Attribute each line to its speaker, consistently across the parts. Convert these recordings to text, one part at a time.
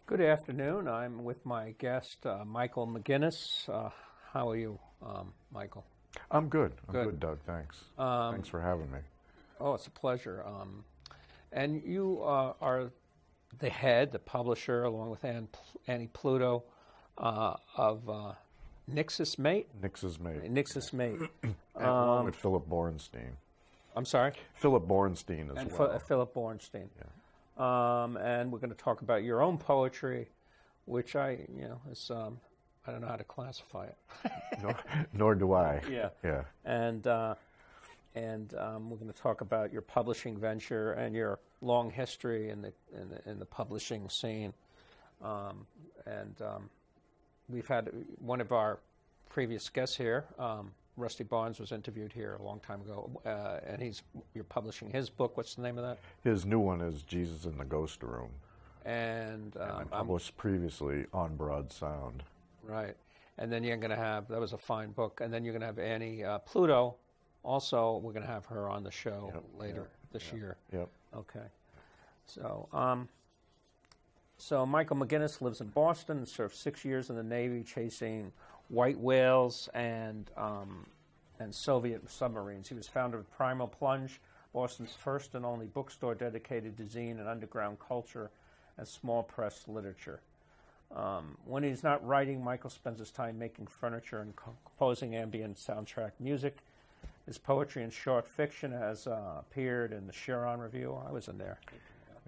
Speaker 1: Good afternoon. I'm with my guest, Michael McInnis. How are you, Michael?
Speaker 2: I'm good. I'm
Speaker 1: Good.
Speaker 2: good, Doug. Thanks. Thanks for having me.
Speaker 1: Oh, it's a pleasure. And you are the head, the publisher, along with Annie Pluto, of Nixes, Mate?
Speaker 2: Nixes Mate.
Speaker 1: Nixes, Mate.
Speaker 2: Along with Philip Borenstein.
Speaker 1: I'm sorry?
Speaker 2: Philip Borenstein as well.
Speaker 1: Philip Borenstein.
Speaker 2: Yeah.
Speaker 1: And we're going to talk about your own poetry, which is, I don't know how to classify it.
Speaker 2: Nor do I.
Speaker 1: Yeah.
Speaker 2: Yeah.
Speaker 1: And we're going to talk about your publishing venture and your long history in the publishing scene. We've had one of our previous guests here, Rusty Barnes, was interviewed here a long time ago, and you're publishing his book. What's the name of that?
Speaker 2: His new one is Jesus in the Ghost Room.
Speaker 1: And
Speaker 2: I published previously On Broad Sound.
Speaker 1: Right. And then you're going to have, that was a fine book, and then you're going to have Annie Pluto. Also, we're going to have her on the show later this year.
Speaker 2: Yep.
Speaker 1: Okay. So, Michael McInnis lives in Boston and served 6 years in the Navy chasing white whales and Soviet submarines. He was founder of Primal Plunge, Boston's first and only bookstore dedicated to zine and underground culture and small press literature. When he's not writing, Michael spends his time making furniture and composing ambient soundtrack music. His poetry and short fiction has appeared in the Chiron Review. I was in there.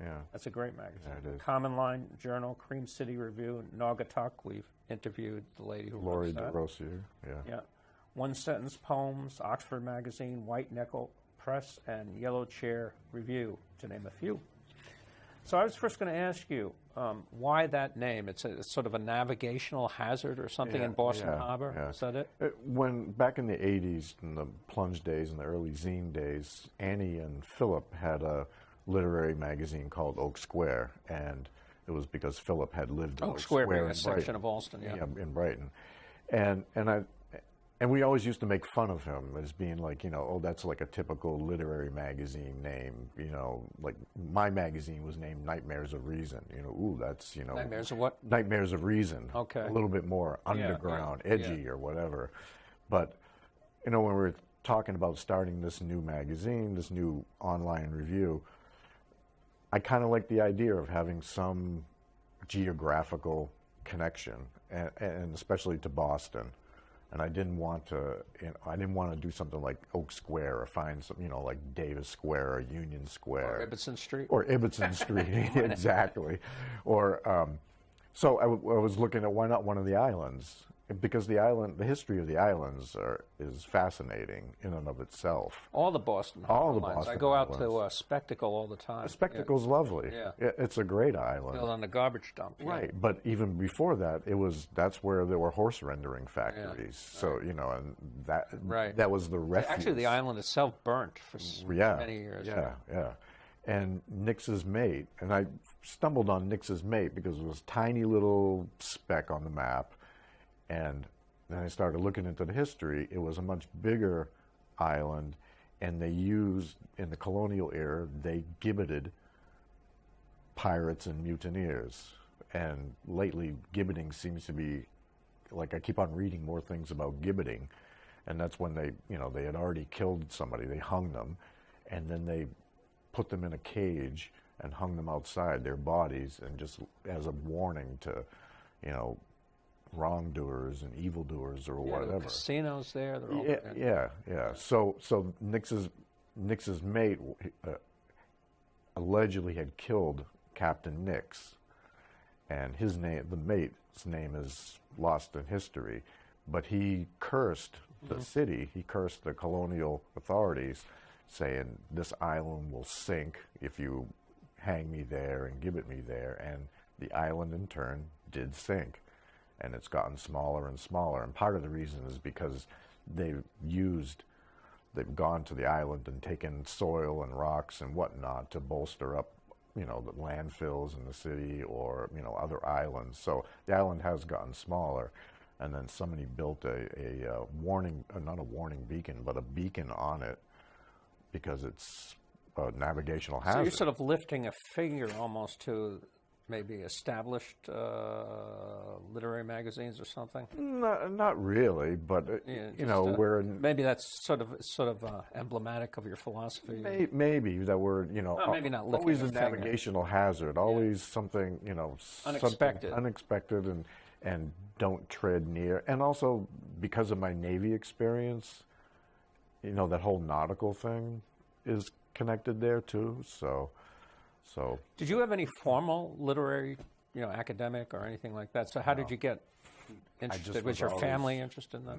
Speaker 2: Yeah.
Speaker 1: That's a great magazine.
Speaker 2: Yeah, it is.
Speaker 1: Common Line Journal, Cream City Review, Naugatuck. We've interviewed the lady who
Speaker 2: Laurie
Speaker 1: wrote that.
Speaker 2: DeRosier. Yeah.
Speaker 1: Yeah. One Sentence Poems, Oxford Magazine, White Nickel Press, and Yellow Chair Review, to name a few. So I was first going to ask you, why that name? It's sort of a navigational hazard or something in Boston Harbor?
Speaker 2: Yeah.
Speaker 1: Is that it?
Speaker 2: When back in the 80s, in the plunge days and the early zine days, Annie and Philip had a literary magazine called Oak Square, and it was because Philip had lived in Oak
Speaker 1: Square
Speaker 2: Square
Speaker 1: being
Speaker 2: in
Speaker 1: a section
Speaker 2: Brighton.
Speaker 1: of Allston,
Speaker 2: in Brighton, and we always used to make fun of him as being like, oh, that's like a typical literary magazine name, like my magazine was named Nightmares of Reason, ooh, that's,
Speaker 1: Nightmares of what?
Speaker 2: Nightmares of Reason.
Speaker 1: Okay.
Speaker 2: A little bit more underground, edgy or whatever. But, when we were talking about starting this new magazine, this new online review, I kind of like the idea of having some geographical connection, and especially to Boston. And I didn't want to do something like Oak Square or find some, like Davis Square or Union Square.
Speaker 1: Or Ibbotson Street.
Speaker 2: Or Ibbotson Street, exactly. Or, so I was looking at why not one of the islands? Because the history of the islands is fascinating in and of itself.
Speaker 1: All the Boston lines. I go out to Spectacle all the time.
Speaker 2: Spectacle's lovely.
Speaker 1: Yeah.
Speaker 2: It's a great island.
Speaker 1: Built on the garbage dump.
Speaker 2: Right, but even before that, that's where there were horse rendering factories.
Speaker 1: Yeah.
Speaker 2: So and that was the refuge.
Speaker 1: Actually, the island itself burnt for many years.
Speaker 2: Yeah. And Nixes Mate, and I stumbled on Nixes Mate because it was a tiny little speck on the map. And then I started looking into the history. It was a much bigger island, and they used, in the colonial era, they gibbeted pirates and mutineers. And lately, gibbeting seems to be, like I keep on reading more things about gibbeting. And that's when they had already killed somebody. They hung them, and then they put them in a cage and hung them outside their bodies, and just as a warning to, wrongdoers and evildoers or whatever.
Speaker 1: Casinos there. They're all
Speaker 2: yeah. So Nix's mate allegedly had killed Captain Nix, and the mate's name is lost in history. But he cursed the city. He cursed the colonial authorities, saying this island will sink if you hang me there and gibbet me there. And the island in turn did sink. And it's gotten smaller and smaller. And part of the reason is because they've gone to the island and taken soil and rocks and whatnot to bolster up, the landfills in the city or, other islands. So the island has gotten smaller. And then somebody built a warning, not a warning beacon, but a beacon on it because it's a navigational hazard.
Speaker 1: So you're sort of lifting a figure almost to maybe established literary magazines or something?
Speaker 2: Not really, but
Speaker 1: Yeah,
Speaker 2: you know, we're in,
Speaker 1: maybe that's sort of emblematic of your philosophy.
Speaker 2: maybe that we're, you know,
Speaker 1: Well, maybe not lifting
Speaker 2: always
Speaker 1: a
Speaker 2: a
Speaker 1: finger.
Speaker 2: navigational hazard, always something, you know,
Speaker 1: Unexpected.
Speaker 2: something unexpected, and don't tread near. And also because of my Navy experience, you know, that whole nautical thing is connected there too. So.
Speaker 1: Did you have any formal literary, you know, academic or anything like that? So how did you get interested? Was your family interested in that?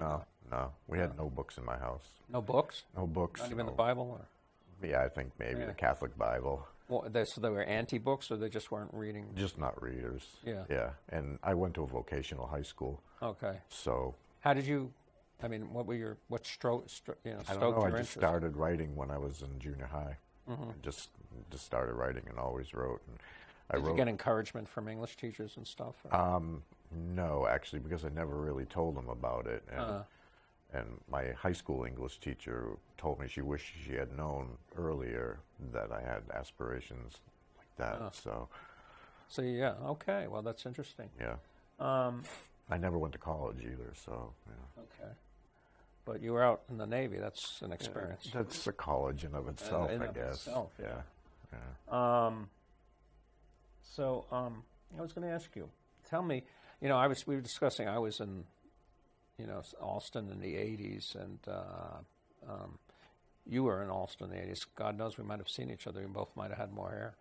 Speaker 2: No. We had no books in my house.
Speaker 1: No books?
Speaker 2: No books.
Speaker 1: Not even the Bible? Or?
Speaker 2: Yeah, I think maybe the Catholic Bible.
Speaker 1: Well, so they were anti-books, or they just weren't reading?
Speaker 2: Just not readers.
Speaker 1: Yeah.
Speaker 2: Yeah, and I went to a vocational high school.
Speaker 1: Okay.
Speaker 2: So.
Speaker 1: How did you? I mean, what stoked
Speaker 2: I don't know.
Speaker 1: your
Speaker 2: I
Speaker 1: interest?
Speaker 2: just started writing when I was in junior high. I just started writing and always wrote. And
Speaker 1: Did you get encouragement from English teachers and stuff?
Speaker 2: No, actually, because I never really told them about it. And my high school English teacher told me she wished she had known earlier that I had aspirations like that.
Speaker 1: So yeah, okay. Well, that's interesting.
Speaker 2: Yeah. I never went to college either, so yeah.
Speaker 1: Okay. But you were out in the Navy. That's an experience.
Speaker 2: Yeah, that's a college in of itself, I guess.
Speaker 1: Itself,
Speaker 2: yeah.
Speaker 1: So I was going to ask you. Tell me, you know, we were discussing. I was in, you know, Allston in the '80s, and you were in Allston in the '80s. God knows we might have seen each other. We both might have had more hair.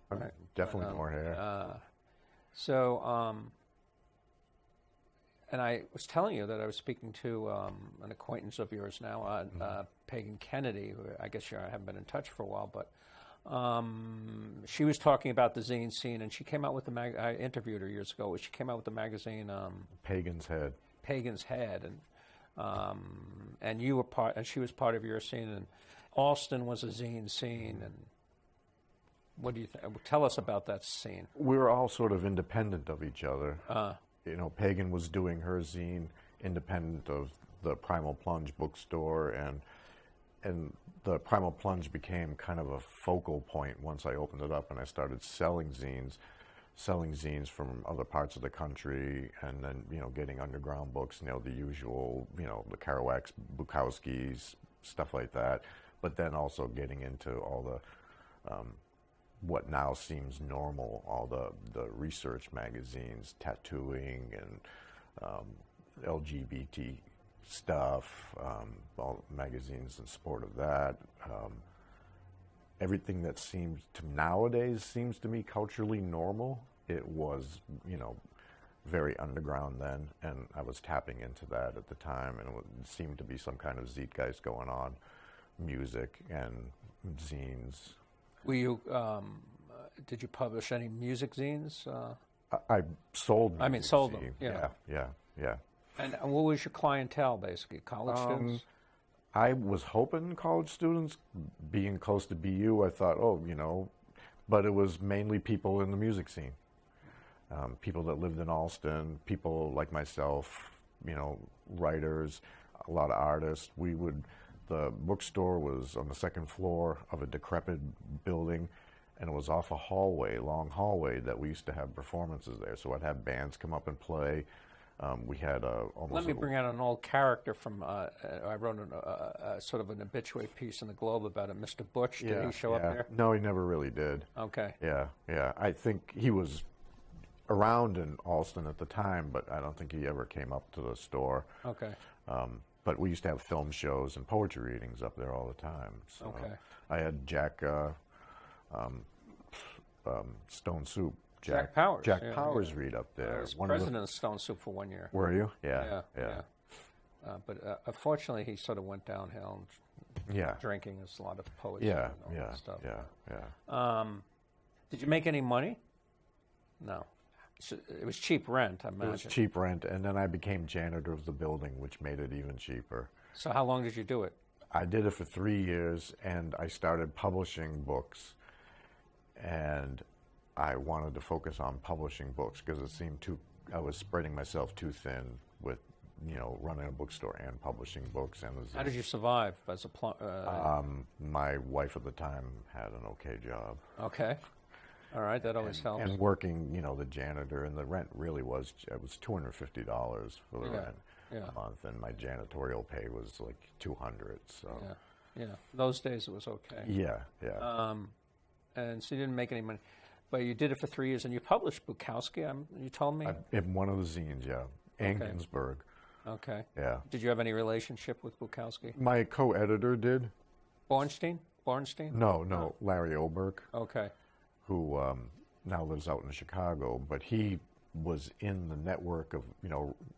Speaker 1: Right?
Speaker 2: Definitely more hair.
Speaker 1: And I was telling you that I was speaking to an acquaintance of yours now, Pagan Kennedy, who I guess you haven't been in touch for a while, but she was talking about the zine scene, and she came out with I interviewed her years ago. She came out with the magazine
Speaker 2: Pagan's Head.
Speaker 1: Pagan's Head, and you were and she was part of your scene, and Allston was a zine scene, and what do you tell us about that scene?
Speaker 2: We were all sort of independent of each other. You know, Pagan was doing her zine independent of the Primal Plunge bookstore, and the Primal Plunge became kind of a focal point once I opened it up and I started selling zines from other parts of the country, and then, you know, getting underground books, you know, the usual, you know, the Kerouacs, Bukowskis, stuff like that, but then also getting into all the what now seems normal, all the research magazines, tattooing and LGBT stuff, all magazines in support of that. Everything that seems to nowadays seems to me culturally normal, it was, you know, very underground then, and I was tapping into that at the time, and it seemed to be some kind of zeitgeist going on, music and zines.
Speaker 1: Were you? Did you publish any music zines?
Speaker 2: I sold.
Speaker 1: I mean, sold them. Yeah.
Speaker 2: Yeah.
Speaker 1: And what was your clientele, basically? College students?
Speaker 2: I was hoping college students, being close to BU, I thought, oh, you know, but it was mainly people in the music scene. People that lived in Allston, people like myself, you know, writers, a lot of artists. The bookstore was on the second floor of a decrepit building, and it was off a long hallway that we used to have performances there. So I'd have bands come up and play. We had almost.
Speaker 1: Let me bring out an old character from. I wrote a sort of an obituary piece in the Globe about it. Mr. Butch. Did he show up there?
Speaker 2: No, he never really did.
Speaker 1: Okay.
Speaker 2: Yeah. I think he was around in Allston at the time, but I don't think he ever came up to the store.
Speaker 1: Okay.
Speaker 2: But we used to have film shows and poetry readings up there all the time. So
Speaker 1: okay.
Speaker 2: I had Jack Stone Soup.
Speaker 1: Jack Powers.
Speaker 2: Jack Powers read up there.
Speaker 1: I was president of Stone Soup for 1 year.
Speaker 2: Were you? Yeah.
Speaker 1: But unfortunately, he sort of went downhill. Drinking is a lot of poetry and all that stuff. Did you make any money? No. It was cheap rent, I imagine.
Speaker 2: It was cheap rent, and then I became janitor of the building, which made it even cheaper.
Speaker 1: So how long did you do it?
Speaker 2: I did it for 3 years, and I started publishing books. And I wanted to focus on publishing books because it seemed I was spreading myself too thin with, you know, running a bookstore and publishing books. And
Speaker 1: how did you survive as a
Speaker 2: my wife at the time had an okay job.
Speaker 1: Okay. All right, that always helps.
Speaker 2: And working, the janitor, and the rent really was, it was $250 for the rent a month, and my janitorial pay was like $200. So
Speaker 1: yeah, those days it was okay.
Speaker 2: Yeah.
Speaker 1: And so you didn't make any money, but you did it for 3 years, and you published Bukowski. You told me
Speaker 2: in one of the zines, and
Speaker 1: Okay.
Speaker 2: Ginsberg.
Speaker 1: Okay.
Speaker 2: Yeah.
Speaker 1: Did you have any relationship with Bukowski?
Speaker 2: My co-editor did.
Speaker 1: Bornstein?
Speaker 2: No, Larry Oberg,
Speaker 1: Okay.
Speaker 2: who now lives out in Chicago, but he was in the network of,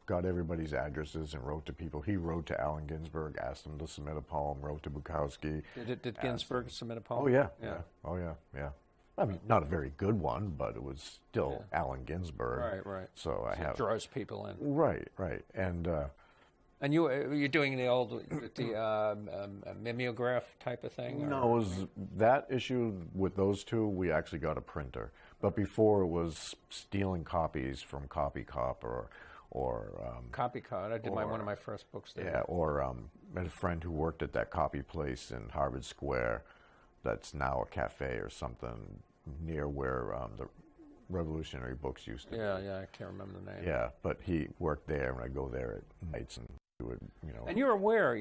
Speaker 2: got everybody's addresses and wrote to people. He wrote to Allen Ginsberg, asked him to submit a poem, wrote to Bukowski.
Speaker 1: Did Ginsberg submit a poem?
Speaker 2: Oh, yeah. Oh, yeah. I mean, not a very good one, but it was still Allen Ginsberg.
Speaker 1: Right.
Speaker 2: So I have...
Speaker 1: It draws people in.
Speaker 2: Right. And
Speaker 1: you're doing the mimeograph type of thing? Or?
Speaker 2: no, it was that issue with those two, we actually got a printer. But before it was stealing copies from CopyCop or
Speaker 1: Copycat. I did one of my first books there.
Speaker 2: Yeah, or I had a friend who worked at that copy place in Harvard Square that's now a cafe or something near where the Revolutionary Books used to be.
Speaker 1: Yeah, I can't remember the name.
Speaker 2: Yeah, but he worked there, and I go there at nights and do it,
Speaker 1: And you're aware,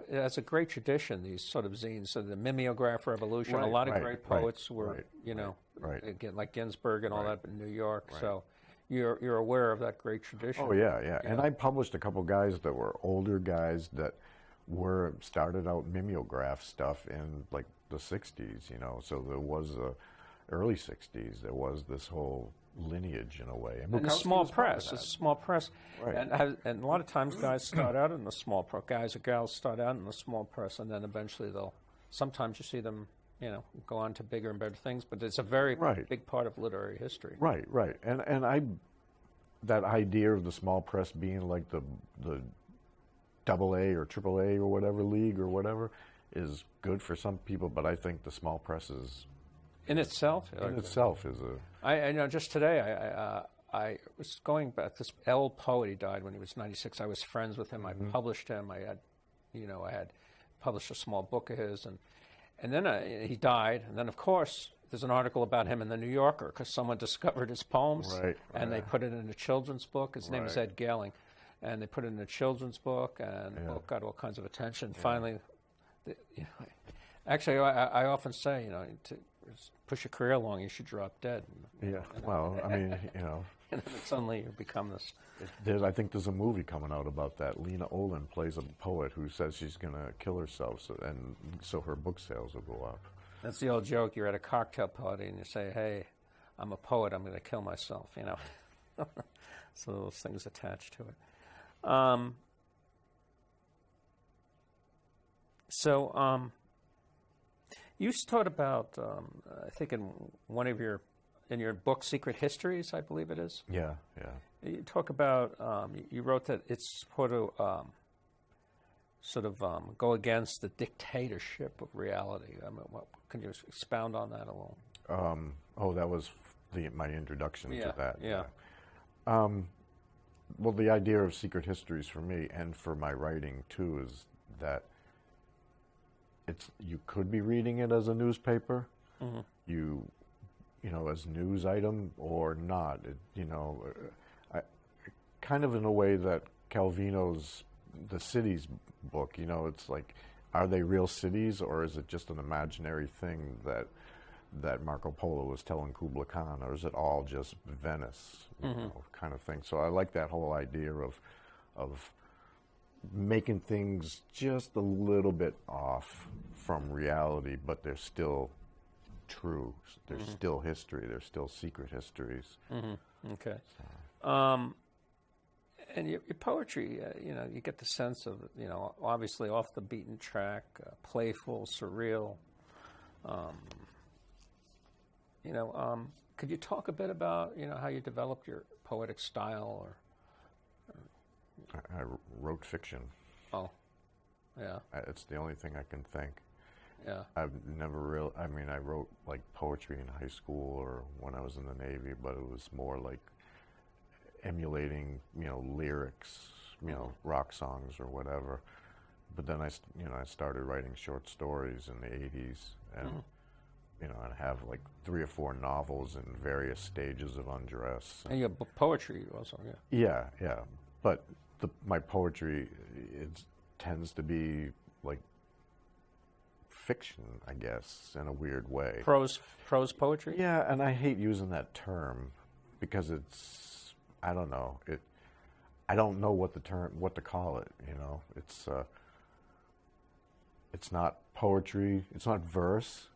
Speaker 1: it's a great tradition, these sort of zines, so the mimeograph revolution, a lot of great poets were, again, like Ginsberg and all that in New York, so you're aware of that great tradition.
Speaker 2: Oh, yeah. And I published a couple guys that were older guys that started out mimeograph stuff in, like, the 60s, so there was early 60s, there was this whole lineage in a way.
Speaker 1: And the small press. It's a small press.
Speaker 2: Right.
Speaker 1: And a lot of times guys start out in the small press. Guys or gals start out in the small press, and then eventually sometimes you see them, go on to bigger and better things, but it's a very big part of literary history.
Speaker 2: Right. And that idea of the small press being like the AA or AAA or whatever league or whatever is good for some people, but I think the small press is...
Speaker 1: In itself is
Speaker 2: a...
Speaker 1: I know. Just today, I was going back. This L. poet, he died when he was 96. I was friends with him. I published him. I had published a small book of his, and then he died. And then, of course, there's an article about him in the New Yorker because someone discovered his poems, and they put it in a children's book. His name is Ed Gehling, and they put it in a children's book, and the book got all kinds of attention. Finally, actually, I often say, to push your career along, you should drop dead.
Speaker 2: Yeah, well, I mean,
Speaker 1: And suddenly you become this.
Speaker 2: I think there's a movie coming out about that. Lena Olin plays a poet who says she's going to kill herself, so her book sales will go up.
Speaker 1: That's the old joke. You're at a cocktail party and you say, "Hey, I'm a poet. I'm going to kill myself." So those things attached to it. You taught about, I think in your book, Secret Histories, I believe it is.
Speaker 2: Yeah.
Speaker 1: You talk about, you wrote that it's supposed to go against the dictatorship of reality. Can you expound on that a little?
Speaker 2: That was my introduction to that.
Speaker 1: Yeah.
Speaker 2: Well, the idea of Secret Histories for me and for my writing too is that you could be reading it as a newspaper, as news item or not. Kind of in a way that Calvino's The Cities book, it's like, are they real cities or is it just an imaginary thing that Marco Polo was telling Kubla Khan, or is it all just Venice, kind of thing? So I like that whole idea of making things just a little bit off from reality, but they're still true. There's still history. There's still secret histories.
Speaker 1: Okay. And your poetry, you get the sense of, obviously off the beaten track, playful, surreal. Could you talk a bit about, how you developed your poetic style?
Speaker 2: I wrote fiction.
Speaker 1: Oh, yeah.
Speaker 2: It's the only thing I can think.
Speaker 1: Yeah.
Speaker 2: I've never I wrote like poetry in high school or when I was in the Navy, but it was more like emulating, lyrics, rock songs or whatever. But then I started writing short stories in the 80s, and you know, and have like 3 or 4 novels in various stages of undress.
Speaker 1: And you have poetry also, yeah.
Speaker 2: Yeah, yeah. But my poetry tends to be like fiction, I guess, in a weird way.
Speaker 1: Prose poetry?
Speaker 2: Yeah, and I hate using that term because I don't know. I don't know what to call it, you know. It's not poetry, it's not verse,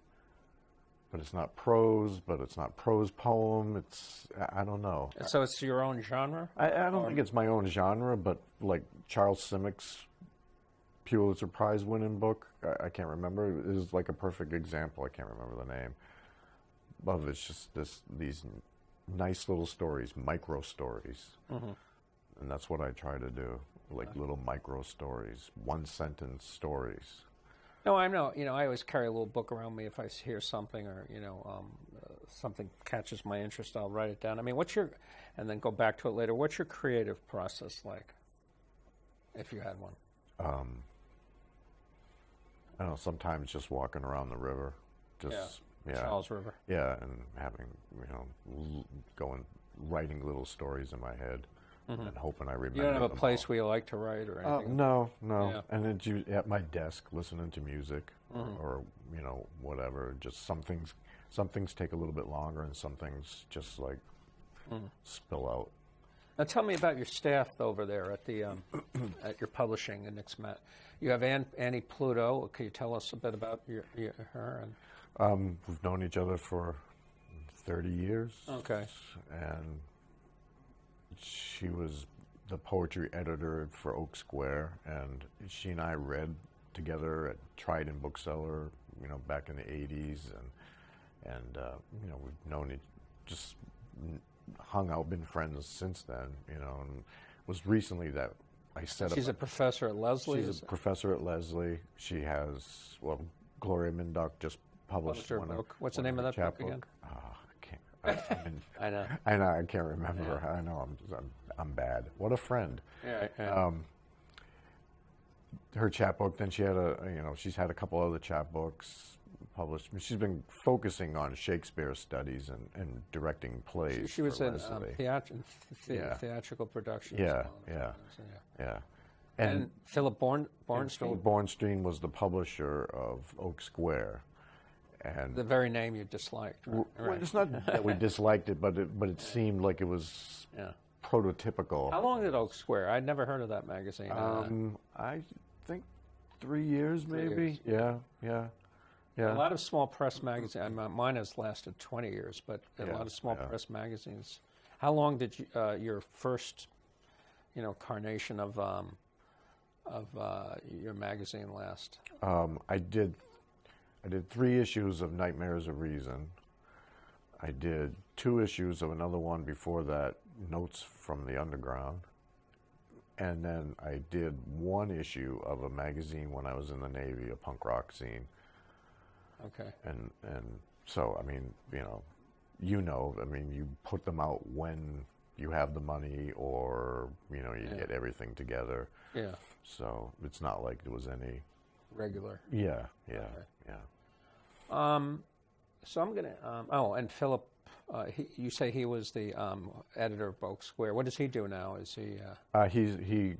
Speaker 2: but it's not prose, but it's not prose poem. I don't know.
Speaker 1: So it's your own genre?
Speaker 2: I don't think it's my own genre, but like Charles Simick's Pulitzer Prize winning book, I can't remember, it is like a perfect example. I can't remember the name of it. It's just these nice little stories, micro stories. Mm-hmm. And that's what I try to do, like little micro stories, 1-sentence stories.
Speaker 1: No, I know. You know, I always carry a little book around me if I hear something or, you know, something catches my interest, I'll write it down. I mean, and then go back to it later. What's your creative process like, if you had one?
Speaker 2: I don't know, sometimes just walking around the river,
Speaker 1: Charles River.
Speaker 2: Yeah, and having, you know, writing little stories in my head. Mm-hmm. And hoping I remember.
Speaker 1: You don't have a place where you like to write or anything?
Speaker 2: No. Yeah. And then at my desk, listening to music, mm-hmm. or you know, whatever. Just some things take a little bit longer, and some things just like spill out.
Speaker 1: Now, tell me about your staff over there at the at your publishing in Nixes. You have Annie Pluto. Can you tell us a bit about her?
Speaker 2: And we've known each other for 30 years.
Speaker 1: Okay.
Speaker 2: And she was the poetry editor for Oak Square, and she and I read together at Trident Bookseller, you know, back in the 80s, and you know, we've known just hung out, been friends since then, you know, and it was recently that I set up.
Speaker 1: She's a professor at Lesley?
Speaker 2: She's a professor at Lesley. She has, Gloria Mindock just published
Speaker 1: her book. What's the name of that book again? I know.
Speaker 2: I can't remember. Yeah. I know. I'm bad. What a friend.
Speaker 1: Yeah.
Speaker 2: Her chapbook. Then she had she's had a couple other chapbooks published. She's been focusing on Shakespeare studies and directing plays.
Speaker 1: She was in theatrical productions.
Speaker 2: Yeah.
Speaker 1: And Philip Bornstein.
Speaker 2: Philip Bornstein was the publisher of Oak Square. And
Speaker 1: the very name you disliked, right?
Speaker 2: Well, it's not that we disliked it, but it seemed like it was prototypical.
Speaker 1: How long did Oak Square? I'd never heard of that magazine.
Speaker 2: I think 3 years, maybe. 3 years. Yeah.
Speaker 1: A lot of small press magazines. Mine has lasted 20 years, but a lot of small press magazines. How long did your first, carnation of your magazine last?
Speaker 2: I did 3 issues of Nightmares of Reason. I did 2 issues of another one before that, Notes from the Underground. And then I did 1 issue of a magazine when I was in the Navy, a punk rock zine.
Speaker 1: Okay.
Speaker 2: And so, I mean, you put them out when you have the money or, you get everything together.
Speaker 1: Yeah.
Speaker 2: So it's not like there was any...
Speaker 1: Regular.
Speaker 2: Yeah.
Speaker 1: So I'm gonna. And Philip, you say he was the editor of Oak Square. What does he do now? Is he?
Speaker 2: He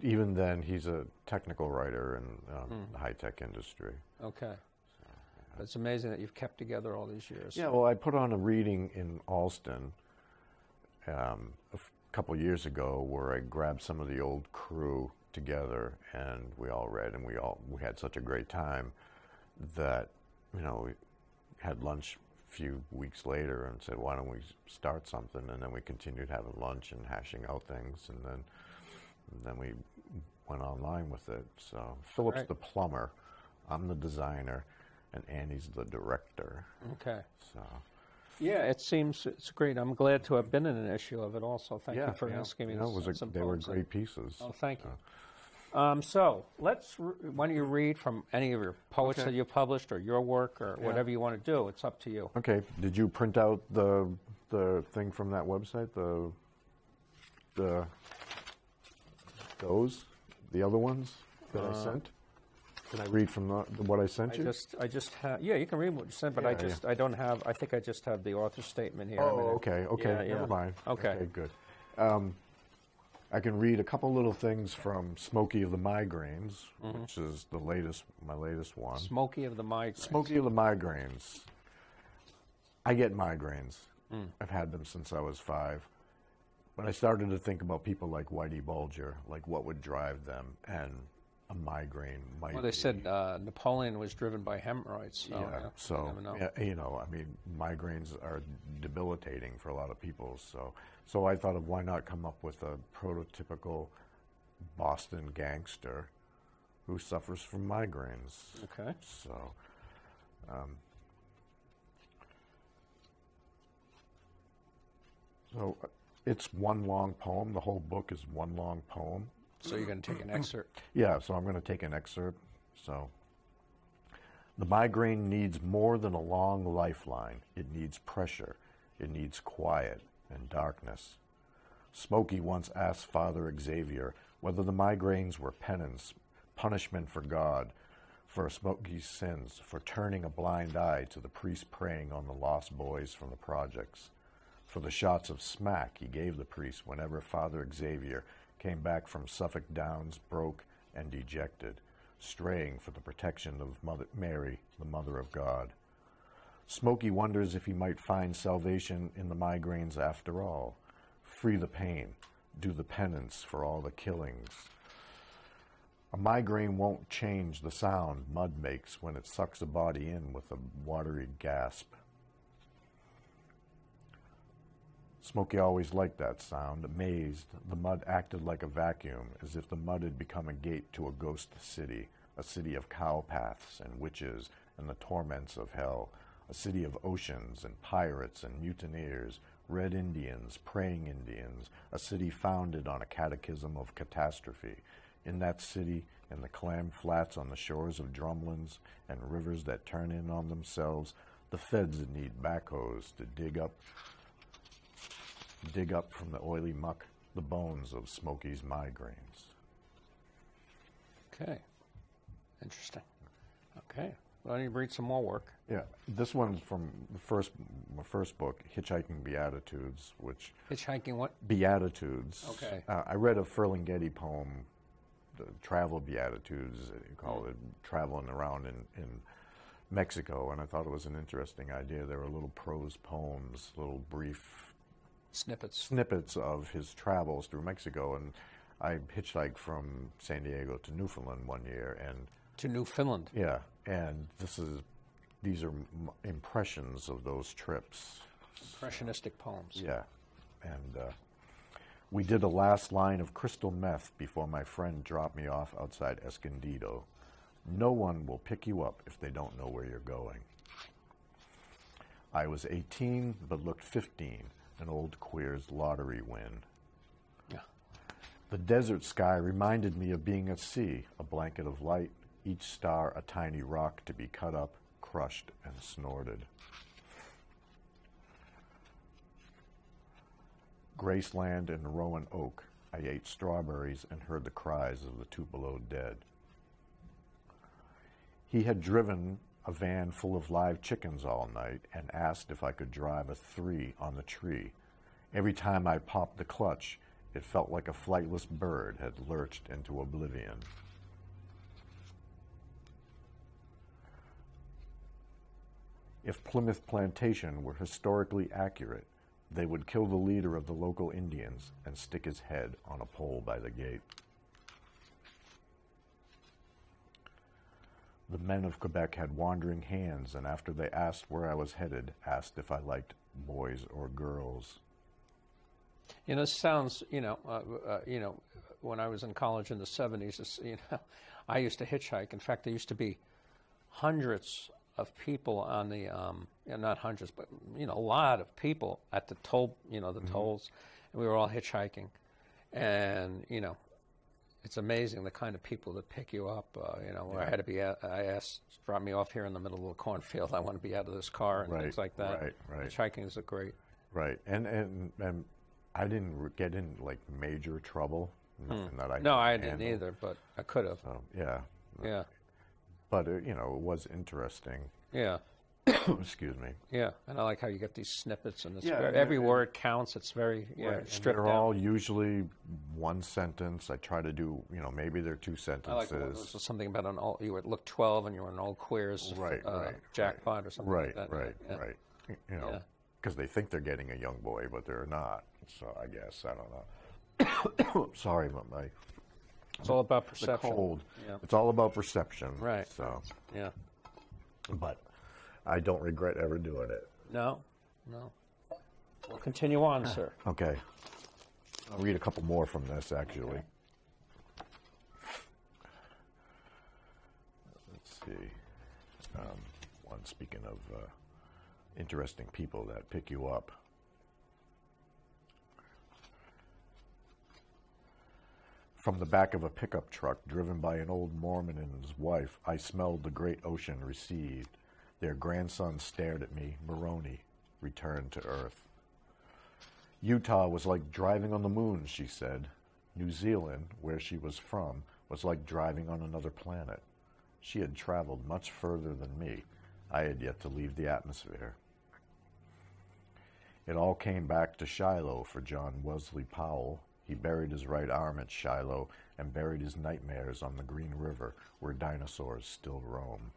Speaker 2: even then he's a technical writer in the high tech industry.
Speaker 1: Okay. So, it's amazing that you've kept together all these years.
Speaker 2: Yeah. Well, I put on a reading in Allston a couple years ago where I grabbed some of the old crew together and we all read and we had such a great time that we had lunch a few weeks later and said, why don't we start something? And then we continued having lunch and hashing out things, and then we went online with it. So Philip's the plumber, I'm the designer, and Annie's the director.
Speaker 1: Okay.
Speaker 2: So.
Speaker 1: Yeah, it's great. I'm glad to have been in an issue of it also. Thank you for asking me.
Speaker 2: They were great pieces.
Speaker 1: Oh, thank you. So why don't you read from any of your poets that you published or your work or whatever you want to do. It's up to you.
Speaker 2: Okay. Did you print out the thing from that website? The other ones that I sent? Can I read from what I sent you?
Speaker 1: I just have. Yeah, you can read what you sent, but I don't have. I think I just have the author statement here.
Speaker 2: Oh, okay.
Speaker 1: Yeah.
Speaker 2: Never mind.
Speaker 1: Okay.
Speaker 2: Good. I can read a couple little things from Smokey of the Migraines, which is my latest one.
Speaker 1: Smokey of the Migraines.
Speaker 2: Smokey of the Migraines. I get migraines. I've had them since I was 5. But I started to think about people like Whitey Bulger, like what would drive them, and a migraine might.
Speaker 1: Well, they said Napoleon was driven by hemorrhoids. So,
Speaker 2: I mean, migraines are debilitating for a lot of people. So I thought of why not come up with a prototypical Boston gangster who suffers from migraines.
Speaker 1: Okay.
Speaker 2: So it's one long poem. The whole book is one long poem.
Speaker 1: So you're going to take an excerpt?
Speaker 2: Yeah, so I'm going to take an excerpt. So, the migraine needs more than a long lifeline. It needs pressure. It needs quiet and darkness. Smokey once asked Father Xavier whether the migraines were penance, punishment for God, for Smokey's sins, for turning a blind eye to the priest preying on the lost boys from the projects, for the shots of smack he gave the priest whenever Father Xavier came back from Suffolk Downs broke and dejected, straying for the protection of Mother Mary, the Mother of God. Smokey wonders if he might find salvation in the migraines after all, free the pain, do the penance for all the killings. A migraine won't change the sound mud makes when it sucks a body in with a watery gasp. Smokey always liked that sound. Amazed, the mud acted like a vacuum, as if the mud had become a gate to a ghost city, a city of cowpaths and witches and the torments of hell, a city of oceans and pirates and mutineers, red Indians, praying Indians, a city founded on a catechism of catastrophe. In that city, in the clam flats on the shores of drumlins and rivers that turn in on themselves, the feds need backhoes to dig up from the oily muck the bones of Smokey's migraines.
Speaker 1: Okay. Interesting. Okay. Well, I need to read some more work.
Speaker 2: Yeah. This one's from my first book, Hitchhiking Beatitudes, which...
Speaker 1: Hitchhiking what?
Speaker 2: Beatitudes.
Speaker 1: Okay.
Speaker 2: I read a Ferlinghetti poem, the Travel Beatitudes, you call it, traveling around in Mexico, and I thought it was an interesting idea. There were little prose poems, little brief snippets of his travels through Mexico, and I hitchhiked from San Diego to Newfoundland one year, and
Speaker 1: to Newfoundland.
Speaker 2: Yeah, and these are impressions of those trips.
Speaker 1: Impressionistic poems.
Speaker 2: Yeah, and we did a last line of crystal meth before my friend dropped me off outside Escondido. No one will pick you up if they don't know where you're going. I was 18 but looked 15. An old queer's lottery win.
Speaker 1: Yeah.
Speaker 2: The desert sky reminded me of being at sea, a blanket of light, each star a tiny rock to be cut up, crushed, and snorted. Graceland and Rowan Oak, I ate strawberries and heard the cries of the Tupelo dead. He had driven a van full of live chickens all night and asked if I could drive a 3 on the tree. Every time I popped the clutch, it felt like a flightless bird had lurched into oblivion. If Plymouth Plantation were historically accurate, they would kill the leader of the local Indians and stick his head on a pole by the gate. The men of Quebec had wandering hands, and after they asked where I was headed, asked if I liked boys or girls.
Speaker 1: You know, this sounds, when I was in college in the 70s, I used to hitchhike. In fact, there used to be hundreds of people on the, not hundreds, but, a lot of people at the toll, the tolls, and we were all hitchhiking. And, it's amazing the kind of people that pick you up. Where I had to be, I asked, drop me off here in the middle of a cornfield. I want to be out of this car and things like that.
Speaker 2: Right.
Speaker 1: Hitchhiking is a great.
Speaker 2: Right, and I didn't get in like major trouble. Nothing that I
Speaker 1: No, I didn't either, but I could have.
Speaker 2: Yeah. but it was interesting.
Speaker 1: Yeah.
Speaker 2: Excuse me.
Speaker 1: Yeah, and I like how you get these snippets, and it's
Speaker 2: Yeah,
Speaker 1: every word counts. It's very
Speaker 2: Right.
Speaker 1: stripped
Speaker 2: They're
Speaker 1: down.
Speaker 2: all usually one sentence. I try to do, maybe they're two
Speaker 1: I like
Speaker 2: sentences.
Speaker 1: something about you would look 12 and you were an old queers
Speaker 2: Right,
Speaker 1: jackpot or something like that.
Speaker 2: Right.
Speaker 1: Yeah.
Speaker 2: Because they think they're getting a young boy, but they're not. So I guess, I don't know. Sorry, but
Speaker 1: It's all about
Speaker 2: the
Speaker 1: perception.
Speaker 2: cold.
Speaker 1: Yeah.
Speaker 2: It's all about perception.
Speaker 1: Right.
Speaker 2: So,
Speaker 1: Yeah.
Speaker 2: but I don't regret ever doing it.
Speaker 1: No. We'll continue on, sir.
Speaker 2: Okay. I'll read a couple more from this, actually.
Speaker 1: Okay.
Speaker 2: Let's see. One, speaking of interesting people that pick you up. From the back of a pickup truck driven by an old Mormon and his wife, I smelled the great ocean recede. Their grandson stared at me. Moroni returned to Earth. Utah was like driving on the moon, she said. New Zealand, where she was from, was like driving on another planet. She had traveled much further than me. I had yet to leave the atmosphere. It all came back to Shiloh for John Wesley Powell. He buried his right arm at Shiloh and buried his nightmares on the Green River, where dinosaurs still roam.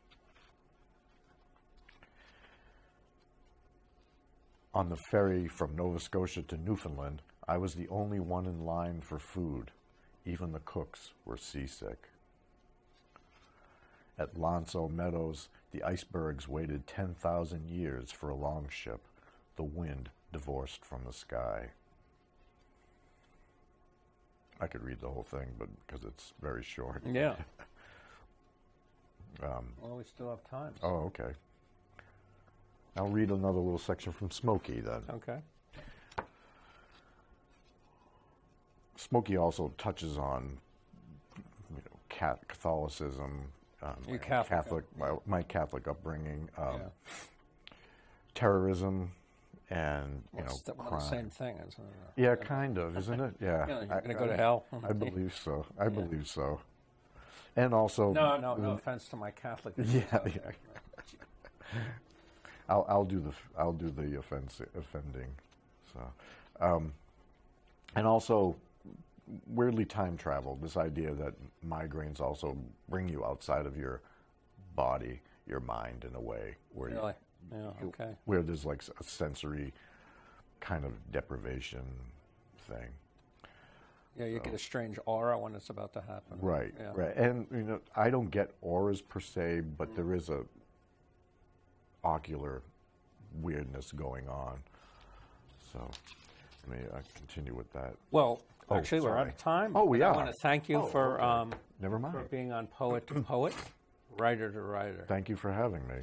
Speaker 2: On the ferry from Nova Scotia to Newfoundland, I was the only one in line for food. Even the cooks were seasick. At Lonso Meadows, the icebergs waited 10,000 years for a longship, the wind divorced from the sky. I could read the whole thing, but because it's very short.
Speaker 1: Yeah. Well, we still have time. So.
Speaker 2: Oh, okay. I'll read another little section from Smokey then.
Speaker 1: Okay.
Speaker 2: Smokey also touches on Catholicism,
Speaker 1: You Catholic.
Speaker 2: my Catholic upbringing, terrorism, and
Speaker 1: It's one of
Speaker 2: crime.
Speaker 1: the same thing, isn't it?
Speaker 2: Yeah, kind of, isn't it? Yeah.
Speaker 1: You're going to go to hell?
Speaker 2: I believe so. I believe so. And also,
Speaker 1: No offense to my Catholic.
Speaker 2: yeah. I'll do the offending. So, and also, weirdly time travel. This idea that migraines also bring you outside of your body, your mind, in a way where
Speaker 1: Really? Yeah. Okay.
Speaker 2: where there's like a sensory kind of deprivation thing.
Speaker 1: Yeah, you get a strange aura when it's about to happen.
Speaker 2: Right,
Speaker 1: Yeah.
Speaker 2: right. And I don't get auras per se, but there is a ocular weirdness going on. So let me continue with that.
Speaker 1: Well, actually, we're out
Speaker 2: sorry.
Speaker 1: of time.
Speaker 2: Oh, we
Speaker 1: But
Speaker 2: are.
Speaker 1: I want to thank you for
Speaker 2: Never mind.
Speaker 1: for being on Poet to Poet, Writer to Writer.
Speaker 2: Thank you for having me.